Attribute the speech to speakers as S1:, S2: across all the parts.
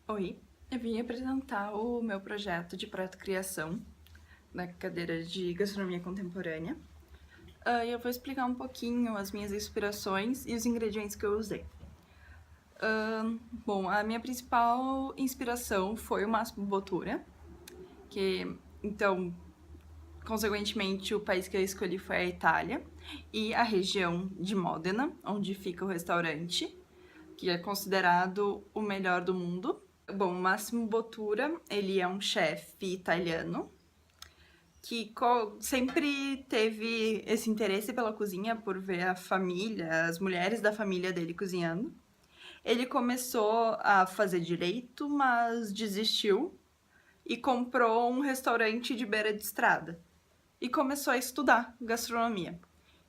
S1: Oi, eu vim apresentar o meu projeto de proto-criação na cadeira de gastronomia contemporânea. E eu vou explicar um pouquinho as minhas inspirações e os ingredientes que eu usei. Bom, a minha principal inspiração foi o Massimo Bottura, então, consequentemente, o país que eu escolhi foi a Itália e a região de Modena, onde fica o restaurante, que é considerado o melhor do mundo. Bom, o Massimo Bottura, ele é um chefe italiano que sempre teve esse interesse pela cozinha por ver a família, as mulheres da família dele cozinhando. Ele começou a fazer direito, mas desistiu e comprou um restaurante de beira de estrada e começou a estudar gastronomia.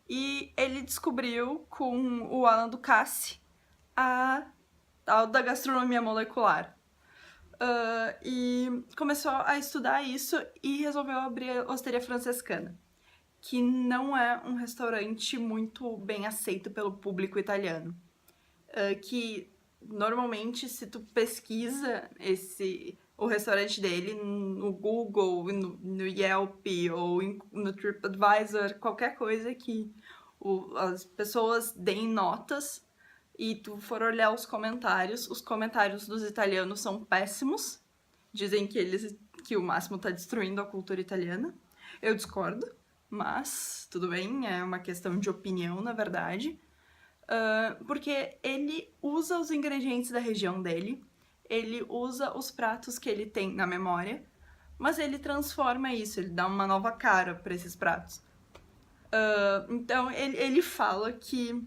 S1: E ele descobriu com o Alan Ducasse a tal da gastronomia molecular. E começou a estudar isso e resolveu abrir a Osteria Francescana, que não é um restaurante muito bem aceito pelo público italiano. Que normalmente, se tu pesquisa o restaurante dele no Google, no Yelp ou no TripAdvisor, qualquer coisa que as pessoas deem notas e tu for olhar os comentários dos italianos são péssimos. Dizem que o Máximo tá destruindo a cultura italiana. Eu discordo, mas tudo bem, é uma questão de opinião, na verdade. Porque ele usa os ingredientes da região dele, ele usa os pratos que ele tem na memória, mas ele transforma isso, ele dá uma nova cara para esses pratos. Então ele fala que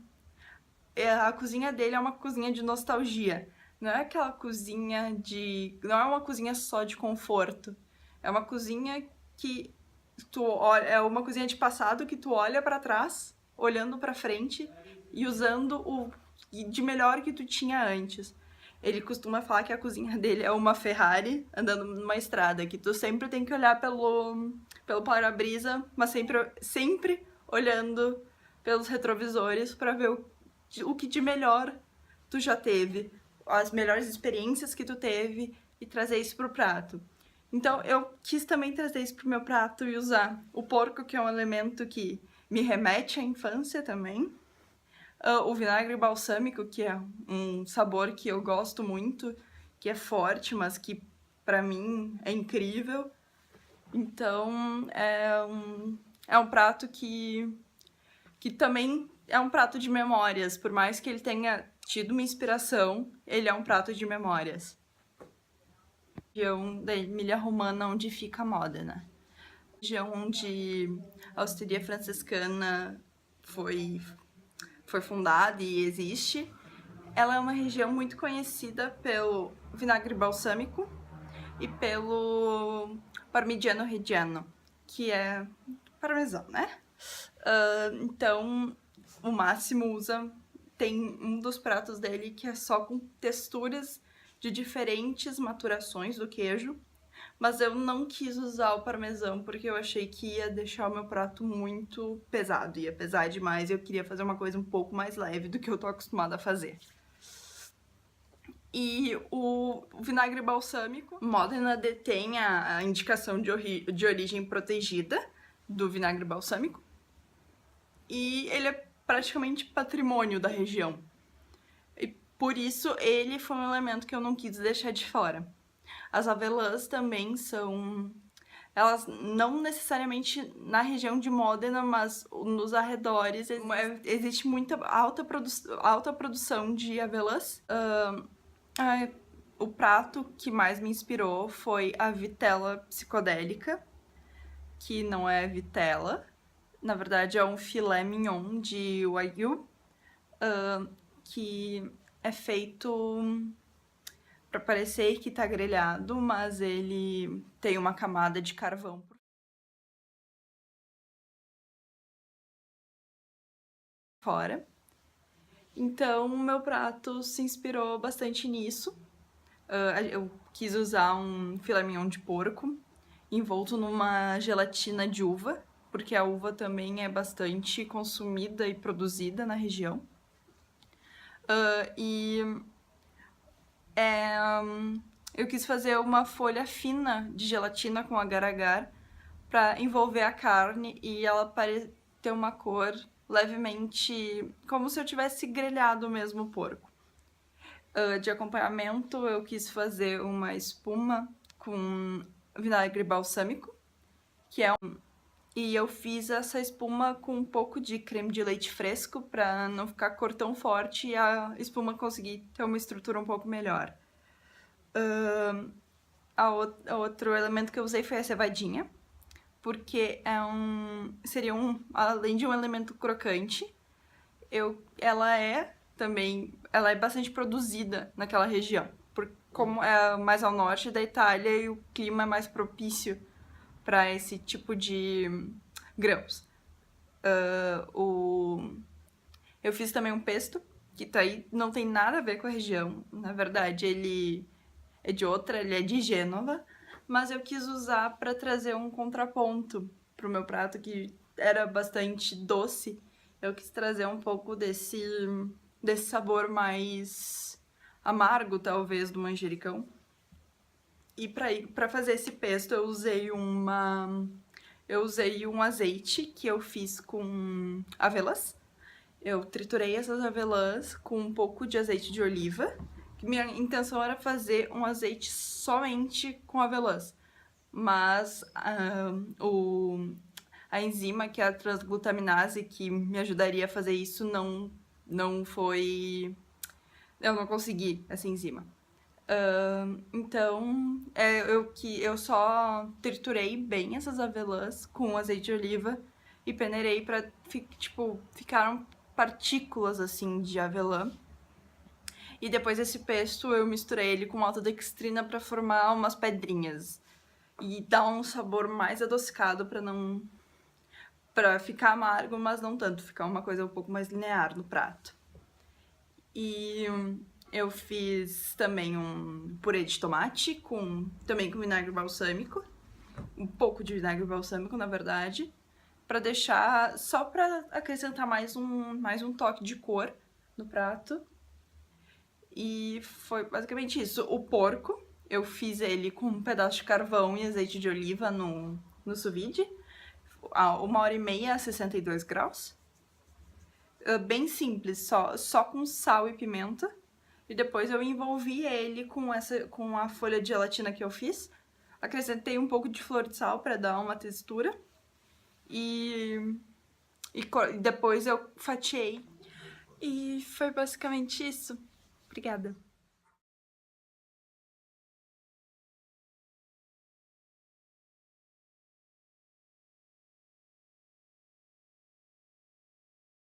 S1: a cozinha dele é uma cozinha de nostalgia. Não é aquela cozinha de. Não é uma cozinha só de conforto. É uma cozinha que tu olha. É uma cozinha de passado que tu olha para trás, olhando para frente e usando o de melhor que tu tinha antes. Ele costuma falar que a cozinha dele é uma Ferrari andando numa estrada, que tu sempre tem que olhar pelo para-brisa, mas sempre olhando pelos retrovisores para ver o que de melhor tu já teve, as melhores experiências que tu teve e trazer isso pro prato. Então eu quis também trazer isso pro meu prato e usar o porco, que é um elemento que me remete à infância também. O vinagre balsâmico, que é um sabor que eu gosto muito, que é forte, mas que pra mim é incrível. Então é um prato que também é um prato de memórias. Por mais que ele tenha tido uma inspiração, ele é um prato de memórias. Região da Emília-Romana, onde fica Modena. Região onde a Osteria Francescana foi fundada e existe. Ela é uma região muito conhecida pelo vinagre balsâmico e pelo parmigiano reggiano, que é parmesão, né? Então, o Máximo tem um dos pratos dele que é só com texturas de diferentes maturações do queijo, mas eu não quis usar o parmesão porque eu achei que ia deixar o meu prato muito pesado, ia pesar demais e eu queria fazer uma coisa um pouco mais leve do que eu tô acostumada a fazer. E o vinagre balsâmico, Modena detém a indicação de origem protegida do vinagre balsâmico, e ele é praticamente patrimônio da região. E por isso ele foi um elemento que eu não quis deixar de fora. As avelãs também são... Elas não necessariamente na região de Modena, mas nos arredores existe muita alta produção de avelãs. O prato que mais me inspirou foi a vitela psicodélica, que não é vitela, na verdade é um filé mignon de wagyu, que é feito para parecer que tá grelhado, mas ele tem uma camada de carvão por fora. Então, meu prato se inspirou bastante nisso. Eu quis usar um filé mignon de porco envolto numa gelatina de uva, porque a uva também é bastante consumida e produzida na região. E eu quis fazer uma folha fina de gelatina com agar-agar pra envolver a carne e ela ter uma cor levemente como se eu tivesse grelhado mesmo o porco. De acompanhamento, eu quis fazer uma espuma com vinagre balsâmico, e eu fiz essa espuma com um pouco de creme de leite fresco para não ficar cor tão forte e a espuma conseguir ter uma estrutura um pouco melhor. Outro elemento que eu usei foi a cevadinha, porque além de um elemento crocante, ela é bastante produzida naquela região, como é mais ao norte da Itália e o clima é mais propício para esse tipo de grãos. Eu fiz também um pesto, que não tem nada a ver com a região. Na verdade, ele é ele é de Gênova, mas eu quis usar para trazer um contraponto pro meu prato, que era bastante doce. Eu quis trazer um pouco desse sabor mais amargo, talvez, do manjericão. E para fazer esse pesto eu usei um azeite que eu fiz com avelãs. Eu triturei essas avelãs com um pouco de azeite de oliva. Minha intenção era fazer um azeite somente com avelãs, mas a enzima, que é a transglutaminase, que me ajudaria a fazer isso, não foi... Eu não consegui essa enzima. Então, eu só triturei bem essas avelãs com azeite de oliva e peneirei pra, ficaram partículas, assim, de avelã. E depois desse pesto eu misturei ele com maltodextrina pra formar umas pedrinhas. E dar um sabor mais adocicado pra ficar amargo, mas não tanto, ficar uma coisa um pouco mais linear no prato. E eu fiz também um purê de tomate, também com vinagre balsâmico. Um pouco de vinagre balsâmico, na verdade. Pra deixar, só pra acrescentar mais um toque de cor no prato. E foi basicamente isso. O porco, eu fiz ele com um pedaço de carvão e azeite de oliva no sous vide. 1h30 a 62 graus. Bem simples, só com sal e pimenta. E depois eu envolvi ele com a folha de gelatina que eu fiz. Acrescentei um pouco de flor de sal para dar uma textura. E depois eu fatiei. E foi basicamente isso. Obrigada.